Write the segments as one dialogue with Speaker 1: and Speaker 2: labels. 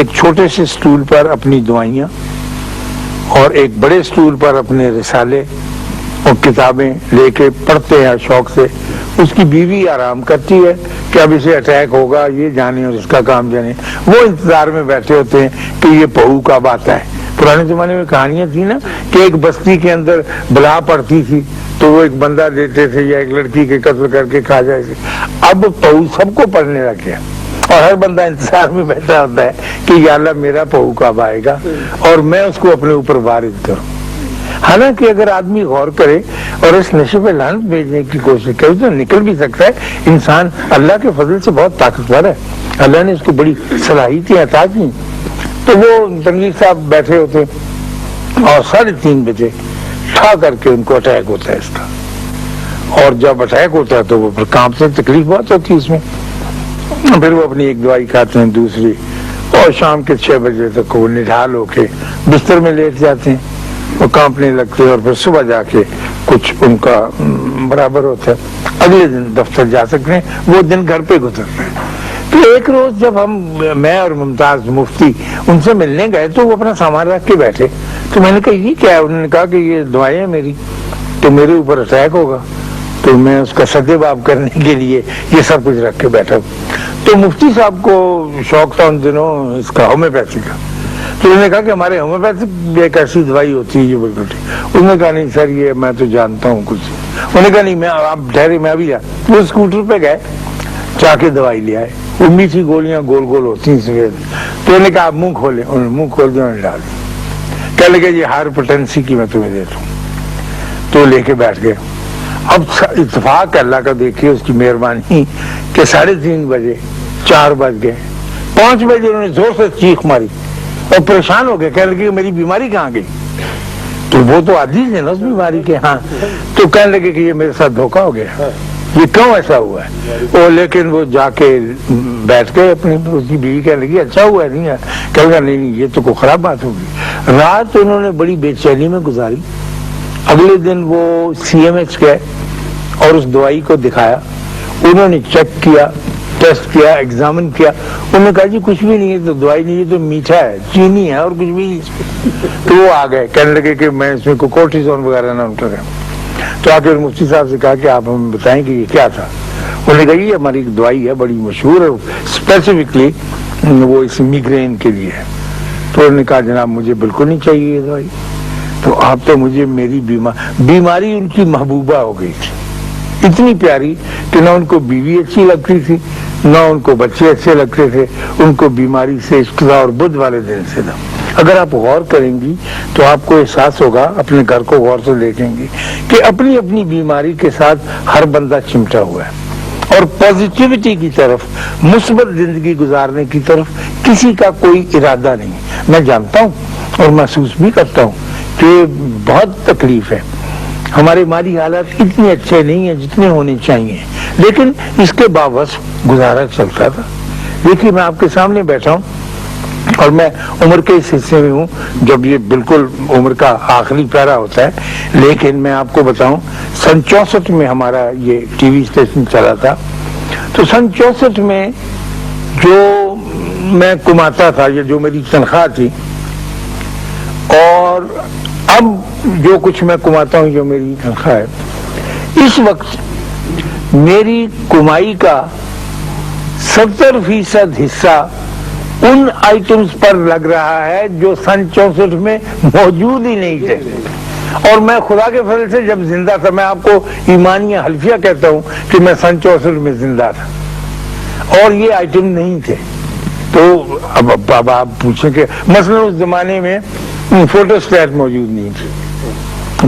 Speaker 1: ایک چھوٹے سے سٹول پر اپنی دعائیاں اور ایک بڑے سٹول پر اپنے رسالے اور کتابیں لے کے پڑھتے ہیں شوق سے. اس کی بیوی آرام کرتی ہے کہ اب اسے اٹیک ہوگا، یہ جانے اور اس کا کام جانے. وہ انتظار میں بیٹھے ہوتے ہیں کہ یہ بہو کب آتا ہے. پرانے زمانے میں کہانیاں تھیں نا کہ ایک بستی کے اندر بلا پڑتی تھی تو وہ ایک بندہ دیتے تھے یا ایک لڑکی کے قتل کر کے کھا جائے تھے. اب بہو سب کو پڑھنے لگ گیا اور ہر بندہ انتظار میں بیٹھا ہوتا ہے کہ یا اللہ میرا بہو کب آئے گا اور میں اس کو اپنے اوپر وارد کروں. حالانکہ اگر آدمی غور کرے اور اس نشے پہ لعنت بھیجنے کی کوشش کرے تو نکل بھی سکتا ہے. انسان اللہ کے فضل سے بہت طاقتور ہے، اللہ نے اس کو بڑی صلاحیتیں عطا کی. تو وہ تنویر صاحب بیٹھے ہوتے اور 3:30 بجے ٹھا کر کے ان کو اٹیک ہوتا ہے اس کا. اور جب اٹیک ہوتا ہے تو وہ پھر کانپتے، تکلیف بہت ہوتی ہے اس میں. پھر وہ اپنی ایک دوائی کھاتے ہیں، دوسری، اور شام کے 6 بجے تک وہ نڈھال ہو کے بستر میں لیٹ جاتے ہیں، وہ کانپنے لگتے ہیں اور پھر صبح جا کے کچھ ان کا برابر ہوتا ہے، اگلے دن دفتر جا سکتے ہیں. وہ دن گھر پہ گزرتے ہیں. تو ایک روز جب میں اور ممتاز مفتی ان سے ملنے گئے تو وہ اپنا سامان رکھ کے بیٹھے. تو میں نے کہا یہ کیا ہے؟ انہوں نے کہا کہ یہ دعائیں ہیں میری، تو میرے اوپر اٹیک ہوگا تو میں اس کا سدے باب کرنے کے لیے یہ سب کچھ رکھ کے بیٹھا ہوں. تو مفتی صاحب کو شوق تھا ان دنوں اس کا ہومیوپیتھی کا. تو انہوں نے کہا کہ ہمارے ہومیوپیتھی ایک ایسی دوائی ہوتی ہے جو بالکل ٹھیک. انہوں نے کہا نہیں سر یہ میں تو جانتا ہوں کچھ. انہوں نے کہا نہیں میں آپ ٹھہرے میں ابھی وہ اسکوٹر پہ گئے جا کے دوائی لے آئے. وہ میٹھی گولیاں گول گول ہوتی ہیں سفید. تو انہوں نے کہا آپ منہ کھولیں. انہوں نے منہ کھول دیا، انہوں نے ڈال دیا. کہنے لگے یہ ہائر پوٹینسی کی میں تمہیں دیتا ہوں. تو لے کے بیٹھ گئے. اب اتفاق اللہ کا دیکھیے اس کی مہربانی کہ 3:30 بجے 4 بج گئے. 5 بجے انہوں نے زور سے چیخ ماری اور پریشان ہو گئے. کہنے لگے میری بیماری کہاں گئی؟ تو وہ تو عزیز ہے نا اس بیماری کے. ہاں. تو کہنے لگے کہ یہ میرے ساتھ دھوکا ہو گیا، یہ کیوں ایسا ہوا ہے؟ لیکن وہ جا کے بیٹھ کے اپنی اس کی بیوی کہنے لگی اچھا ہوا ہے نہیں ہے. کہنے لگا نہیں یہ تو کوئی خراب بات ہوگی. رات انہوں نے بڑی بے چینی میں گزاری. اگلے دن وہ CMH گئے اور اس دوائی کو دکھایا. انہوں نے چیک کیا، ٹیسٹ کیا، ایگزامن کیا. انہوں نے کہا جی کچھ بھی نہیں ہے، تو دوائی نہیں ہے تو میٹھا ہے، چینی ہے اور کچھ بھی نہیں. تو وہ آ گئے، کہنے لگے کہ میں اس میں کوئی کورٹیزون وغیرہ نہ اترے. تو آ کے مفتی صاحب سے کہا کہ آپ ہمیں بتائیں کہ یہ کیا تھا. انہوں نے کہا یہ ہماری ایک دوائی ہے بڑی مشہور ہے، اسپیسیفکلی وہ اس میگرین کے لیے ہے. تو انہوں نے کہا جناب مجھے بالکل نہیں چاہیے یہ دوائی. تو آپ تو مجھے میری بیماری ان کی محبوبہ ہو گئی تھی، اتنی پیاری کہ نہ ان کو بیوی اچھی لگتی تھی نہ ان کو بچے اچھے لگتے تھے. ان کو بیماری سے عشق تھا اور بدھ والے دن سے تھا. اگر آپ غور کریں گی تو آپ کو احساس ہوگا، اپنے گھر کو غور سے دیکھیں گی کہ اپنی اپنی بیماری کے ساتھ ہر بندہ چمٹا ہوا ہے اور پازیٹیوٹی کی طرف، مثبت زندگی گزارنے کی طرف کسی کا کوئی ارادہ نہیں. میں جانتا ہوں اور محسوس بھی کرتا ہوں کہ بہت تکلیف ہے، ہمارے مالی حالات اتنے اچھے نہیں ہیں جتنے ہونے چاہیے، لیکن اس کے باوجود گزارا چلتا تھا. دیکھیے میں آپ کے سامنے بیٹھا ہوں اور میں عمر کے اس حصے میں ہوں جب یہ بالکل عمر کا آخری پیرا ہوتا ہے. لیکن میں آپ کو بتاؤں 64 میں ہمارا یہ ٹی وی اسٹیشن چلا تھا. تو 64 میں جو میں کماتا تھا یا جو میری تنخواہ تھی اور اب جو کچھ میں کماتا ہوں جو میری تنخواہ ہے، اس وقت میری کمائی کا 70% حصہ ان آئٹمز پر لگ رہا ہے جو 64 میں موجود ہی نہیں تھے. اور میں خدا کے فضل سے جب زندہ تھا، میں آپ کو ایمانیہ حلفیہ کہتا ہوں کہ میں 64 میں زندہ تھا اور یہ آئٹم نہیں تھے. تو اب آپ پوچھیں کہ مثلا اس زمانے میں فوٹو اسٹیٹ موجود نہیں تھی،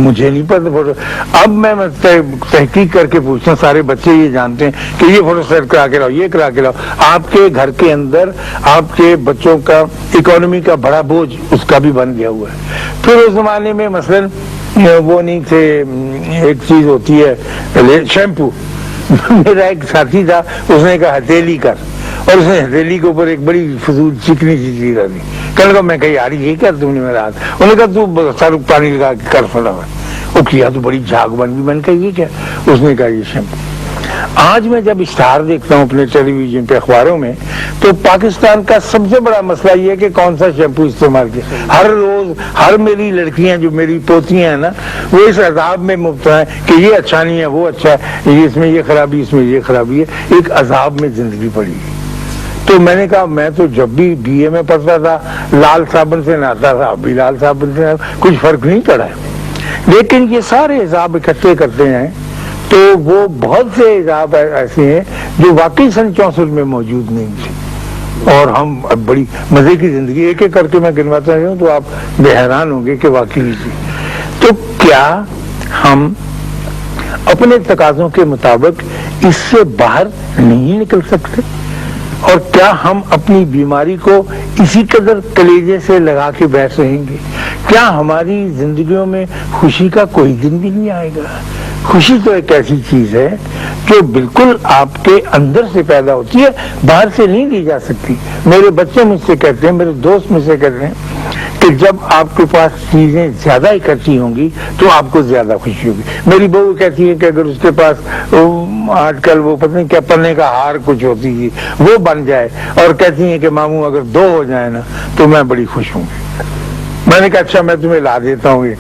Speaker 1: مجھے نہیں پتا فوٹو. اب میں تحقیق کر کے پوچھتا ہوں، سارے بچے یہ جانتے ہیں کہ یہ فوٹو اسٹیٹ کرا کے لاؤ، یہ کرا کے لاؤ. آپ کے گھر کے اندر آپ کے بچوں کا اکانومی کا بڑا بوجھ اس کا بھی بن گیا ہوا ہے. پھر اس زمانے میں مثلا وہ نہیں تھے، ایک چیز ہوتی ہے شیمپو. میرا ایک ساتھی تھا، اس نے کہا ہتھیلی کر، اور اس نے ہتھیلی کے اوپر ایک بڑی فضول چکنی سی چیز رکھ دی. کہنے لگا میں کہا یار یہ کیا تم نے میرا ہاتھ. انہوں نے کہا تو سر پانی لگا کے کر پڑا ہوا. وہ کیا تو بڑی جھاگ بن گئی. میں نے کہا یہ کیا؟ اس نے کہا یہ شیمپو. آج میں جب اشتہار دیکھتا ہوں اپنے ٹیلی ویژن پہ، اخباروں میں، تو پاکستان کا سب سے بڑا مسئلہ یہ ہے کہ کون سا شیمپو استعمال کیا. ہر روز ہر میری لڑکیاں جو میری پوتیاں ہیں نا وہ اس عذاب میں مبتلا ہیں کہ یہ اچھا نہیں ہے وہ اچھا ہے, یہ اس میں یہ خرابی اس میں یہ خرابی ہے, ایک عذاب میں زندگی پڑی. تو میں نے کہا میں تو جب بھی بی اے میں پڑھتا تھا لال صابن سے نہاتا تھا, اب بھی لال صابن سے کچھ فرق نہیں پڑا ہے. لیکن یہ سارے عذاب اکٹھے کرتے ہیں تو وہ بہت سے عذاب ایسے ہیں جو واقعی سن 64 میں موجود نہیں تھے, اور ہم اب بڑی مزے کی زندگی ایک ایک کر کے میں گنواتا ہوں تو آپ بے حیران ہوں گے کہ واقعی تھی. تو کیا ہم اپنے تقاضوں کے مطابق اس سے باہر نہیں نکل سکتے؟ اور کیا ہم اپنی بیماری کو اسی قدر کلیجے سے لگا کے بیٹھ رہیں گے؟ کیا ہماری زندگیوں میں خوشی کا کوئی دن بھی نہیں آئے گا؟ خوشی تو ایک ایسی چیز ہے جو بالکل آپ کے اندر سے پیدا ہوتی ہے, باہر سے نہیں لی جا سکتی. میرے بچے مجھ سے کہتے ہیں, میرے دوست مجھ سے کہتے ہیں کہ جب آپ کے پاس چیزیں زیادہ اکٹھی ہوں گی تو آپ کو زیادہ خوشی ہوگی. میری بہو کہتی ہے کہ اگر اس کے پاس آج کل وہ پتہ نہیں کیا پنے کا ہار کچھ ہوتی تھی وہ بن جائے, اور کہتی ہیں کہ ماموں اگر 2 ہو جائے نا تو میں بڑی خوش ہوں گی. میں نے کہا اچھا میں تمہیں لا دیتا ہوں یہ.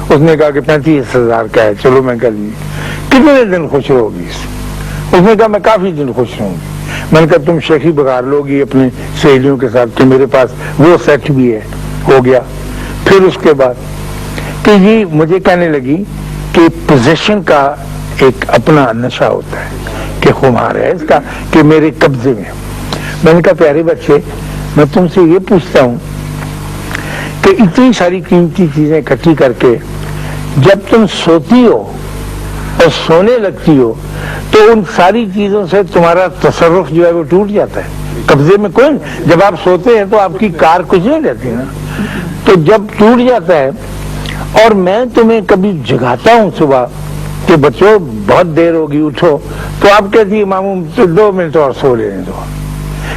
Speaker 1: اس نے کہا کہ 35,000 کا ہے. چلو میں کہہ لیجیے کتنے دن خوش رہو گی؟ اس نے کہا میں کافی دن خوش رہوں گی. میں نے کہا تم شیخی بگار لو گی اپنی سہیلیوں کے ساتھ کہ میرے پاس وہ سیٹ بھی ہے. ہو گیا. پھر اس کے بعد کہ یہ مجھے کہنے لگی کہ پوزیشن کا ایک اپنا نشہ ہوتا ہے کہ خمار ہے اس کا کہ میرے قبضے میں. میں نے کہا پیارے بچے میں تم سے یہ پوچھتا ہوں کہ اتنی ساری قیمتی چیزیں اکٹھی کر کے جب تم سوتی ہو اور سونے لگتی ہو تو ان ساری چیزوں سے تمہارا تصرف جو ہے وہ ٹوٹ جاتا ہے. قبضے میں کوئی نہیں. جب آپ سوتے ہیں تو آپ کی کار کچھ نہیں رہتی نا, تو جب ٹوٹ جاتا ہے. اور میں تمہیں کبھی جگاتا ہوں صبح کہ بچوں بہت دیر ہوگی اٹھو, تو آپ کہتی ہے ماموں 2 منٹ اور سو لینے دو.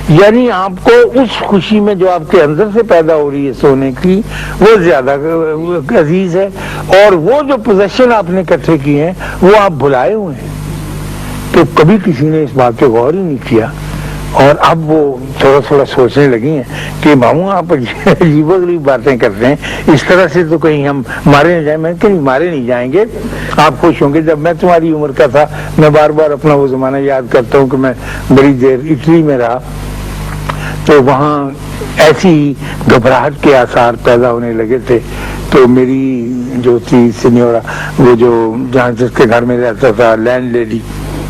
Speaker 1: یعنی آپ کو اس خوشی میں جو آپ کے اندر سے پیدا ہو رہی ہے سونے کی وہ زیادہ عزیز ہے, اور وہ جو پوزیشن آپ نے اکٹھے کیے ہیں وہ آپ بھلائے ہوئے ہیں. تو کبھی کسی نے اس بات پہ غور ہی نہیں کیا, اور اب وہ تھوڑا تھوڑا سوچنے لگی ہیں کہ ماموں آپ عجیب و غریب باتیں کرتے ہیں, اس طرح سے تو کہیں ہم مارے نہ جائیں. میں کہیں مارے نہیں جائیں گے, آپ خوش ہوں گے. جب میں تمہاری عمر کا تھا میں بار بار اپنا وہ زمانہ یاد کرتا ہوں کہ میں بڑی دیر اٹلی میں رہا, تو وہاں ایسی گھبراہٹ کے آثار پیدا ہونے لگے تھے. تو میری جو تھی سینیورا, وہ جو جہاں جس کے گھر میں رہتا تھا لینڈ لیڈی,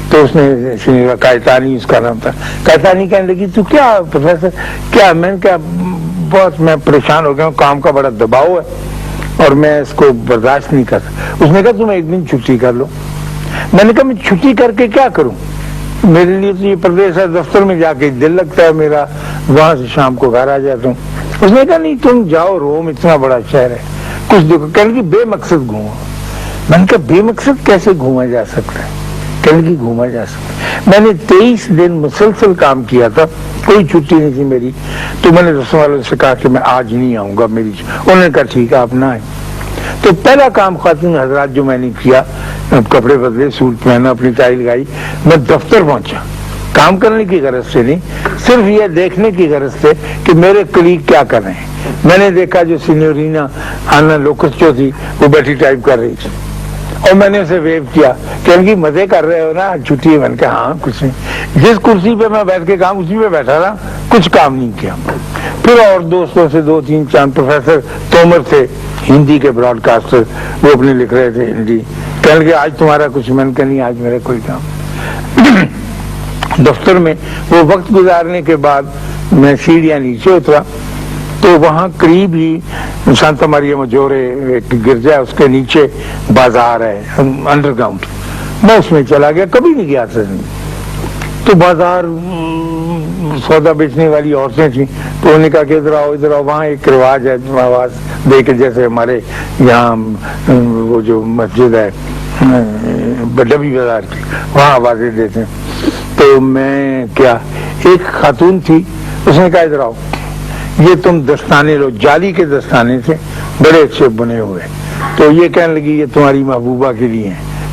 Speaker 1: تو اس نے سینیورا کائتانی اس کا نام تھا, کائتانی کہنے لگی تو کیا پروفیسر کیا؟ میں نے کہا بہت میں پریشان ہو گیا ہوں, کام کا بڑا دباؤ ہے اور میں اس کو برداشت نہیں کر سکتا. اس نے کہا تم ایک دن چھٹی کر لو. میں نے کہا میں چھٹی کر کے کیا کروں, میرے لیے تو یہ پردیش ہے, دفتر میں جا کے دل لگتا ہے میرا, وہاں سے شام کو گھر آ جاتا ہوں. اس نے کہا نہیں تم جاؤ, روم اتنا بڑا شہر ہے, کچھ دیکھو. کہنے کی بے مقصد گھومو. میں نے کہا بے مقصد کیسے گھوما جا سکتا ہے؟ کہنے کی گھوما جا سکتا ہے. میں نے 23 دن مسلسل کام کیا تھا, کوئی چھٹی نہیں تھی میری. تو میں نے رسم والوں سے کہا کہ میں آج نہیں آؤں گا میری. انہوں نے کہا ٹھیک ہے آپ نہ آئیں. تو پہلا کام خواتین حضرات جو میں نے کیا, کپڑے بدلے, سوٹ پہنا, اپنی ٹائی لگائی, میں دفتر پہنچا. کام کرنے کی غرض سے نہیں, صرف یہ دیکھنے کی غرض سے کہ میرے کلیگ کیا کر رہے ہیں. میں نے دیکھا جو سینیورینا آنا لوکس جو تھی وہ بیٹھی ٹائپ کر رہی تھی, اور میں نے اسے ویو کیا کہ ان کی مزے کر رہے ہو نا, چھٹی ہے. میں نے کہا ہاں کچھ نہیں. جس کرسی پہ میں بیٹھ کے کام اسی پہ بیٹھا رہا, کچھ کام نہیں کیا. پھر اور دوستوں سے 2-3-4 پروفیسر تومر تھے ہندی کے براڈ کاسٹر, وہ اپنے لکھ رہے تھے ہندی. کہنے لگے آج تمہارا کچھ؟ میں نے کہا نہیں آج میرا کوئی کام. دفتر میں وہ وقت گزارنے کے بعد میں سیڑھیاں نیچے اترا, تو وہاں قریب ہی سانتا ماریا مجورے ایک گرجا ہے, اس کے نیچے بازار ہے انڈر گراؤنڈ. میں اس میں چلا گیا, کبھی نہیں گیا تھا. تو بازار سودا بیچنے والی عورتیں تھیں, تو انہوں نے کہا کہ ادھر آؤ ادھر آؤ. وہاں ایک رواج ہے آواز دے کے, جیسے ہمارے یہاں وہ جو مسجد ہے ڈبی بازار کی, وہاں آوازیں دیتے ہیں. تو میں کیا, ایک خاتون تھی, اس نے کہا ادھر آؤ, یہ تم دستانے لو. جالی کے دستانے تھے, بڑے اچھے بنے ہوئے. تو یہ کہنے لگی یہ تمہاری محبوبہ کے لیے ہیں.